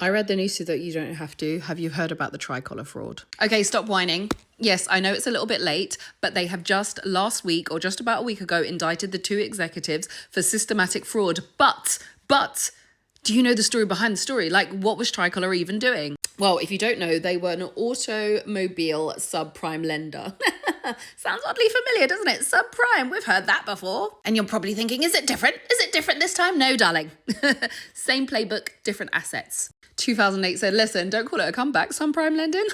I read the news so that you don't have to. Have you heard about the Tricolor fraud? Okay, stop whining. Yes, I know it's a little bit late, but they have just last week or just about a week ago indicted the 2 executives for systematic fraud. But, do you know the story behind the story? Like, what was Tricolor even doing? Well, if you don't know, they were an automobile subprime lender. Sounds oddly familiar, doesn't it? Subprime, we've heard that before. And you're probably thinking, is it different? Is it different this time? No, darling. Same playbook, different assets. 2008 said, listen, don't call it a comeback, subprime lending.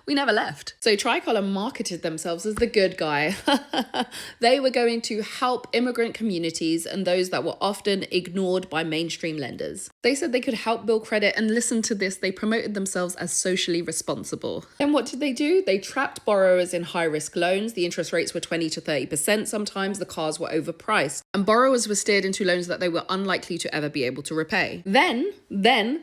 We never left. So Tricolor marketed themselves as the good guy. They were going to help immigrant communities and those that were often ignored by mainstream lenders. They said they could help build credit, and listen to this, they promoted themselves as socially responsible. And what did they do? They trapped borrowers in high-risk loans. The interest rates were 20 to 30% sometimes. The cars were overpriced. And borrowers were steered into loans that they were unlikely to ever be able to repay. Then,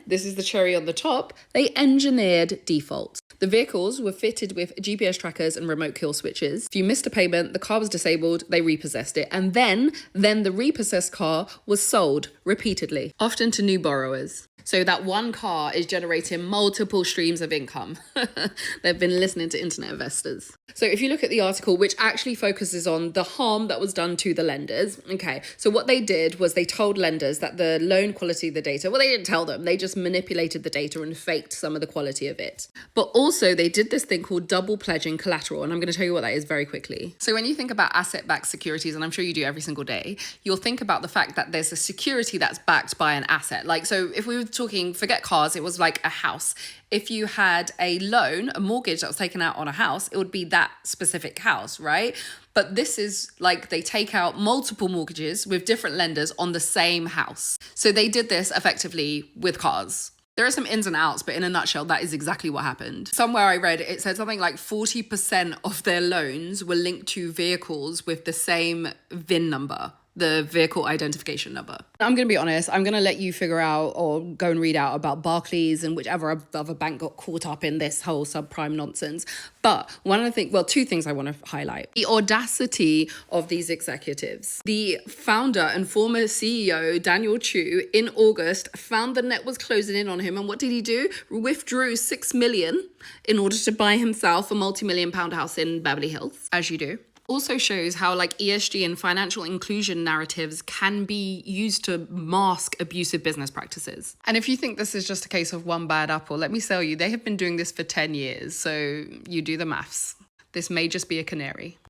this is the cherry on the top, they engineered default. The vehicles were fitted with GPS trackers and remote kill switches. If you missed a payment, the car was disabled, they repossessed it. And then the repossessed car was sold repeatedly, often to new borrowers. So that one car is generating multiple streams of income. They've been listening to internet investors. So if you look at the article, which actually focuses on the harm that was done to the lenders. Okay, so what they did was they told lenders that the loan quality of the data, well, they didn't tell them. They just manipulated the data and faked some of the quality of it. But also they did this thing called double pledging collateral. And I'm going to tell you what that is very quickly. So when you think about asset-backed securities, and I'm sure you do every single day, you'll think about the fact that there's a security that's backed by an asset. Like, so if we were talking, forget cars, it was like a house. If you had a loan, a mortgage that was taken out on a house, it would be that specific house, right? But this is like they take out multiple mortgages with different lenders on the same house. So they did this effectively with cars. There are some ins and outs, but in a nutshell, that is exactly what happened. Somewhere I read, it said something like 40% of their loans were linked to vehicles with the same VIN number, the vehicle identification number. I'm going to be honest, I'm going to let you figure out or go and read out about Barclays and whichever other bank got caught up in this whole subprime nonsense. But two things I want to highlight. The audacity of these executives. The founder and former CEO, Daniel Chu, in August, found the net was closing in on him. And what did he do? Withdrew $6 million in order to buy himself a multi-million-pound house in Beverly Hills, as you do. Also shows how like ESG and financial inclusion narratives can be used to mask abusive business practices. And if you think this is just a case of one bad apple, let me tell you, they have been doing this for 10 years. So you do the maths. This may just be a canary.